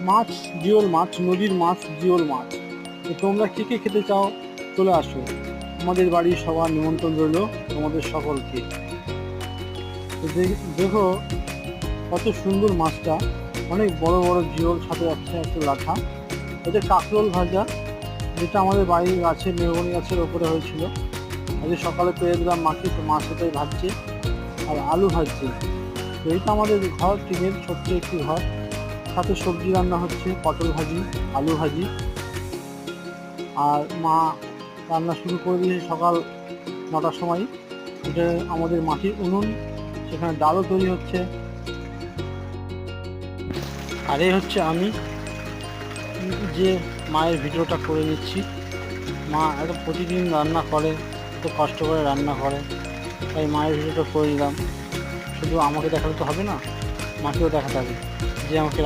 মাছ, জিওল মাছ, নদীর মাছ, জিওল মাছ। তো তোমরা কে কে খেতে চাও চলে আসো, আমাদের বাড়ির সবার নিমন্ত্রণ রইল তোমাদের সকলকে। তো দেখো কত সুন্দর মাছটা, অনেক বড় বড় জিওল, সাথে যাচ্ছে একটা লাঠা। এটা কাঁকরোল ভাজা, যেটা আমাদের বাড়ির গাছের মেহগনি গাছের ওপরে হয়েছিল। আজকে সকালে পেয়ে দিলাম মাকে, তো মা সেটাই ভাজছে আর আলু ভাজছে। তো এইটা আমাদের ঘর, টিনের ছোট্ট একটি ঘর, সাথে সবজি রান্না হচ্ছে, পটল ভাজি, আলু ভাজি। আর মা রান্না শুরু করে দিয়েছে সকাল 9টার সময়। এটা আমাদের মাটির উনুন, সেখানে ডালও তৈরি হচ্ছে। আর এই হচ্ছে আমি, যে মায়ের ভিডিওটা করে নিচ্ছি। মা এত প্রতিদিন রান্না করে, এত কষ্ট করে রান্না করে, তাই মায়ের ভিডিওটা করে নিলাম। শুধু আমাকে দেখালে তো হবে না, মাকেও দেখাতে হবে যে আমাকে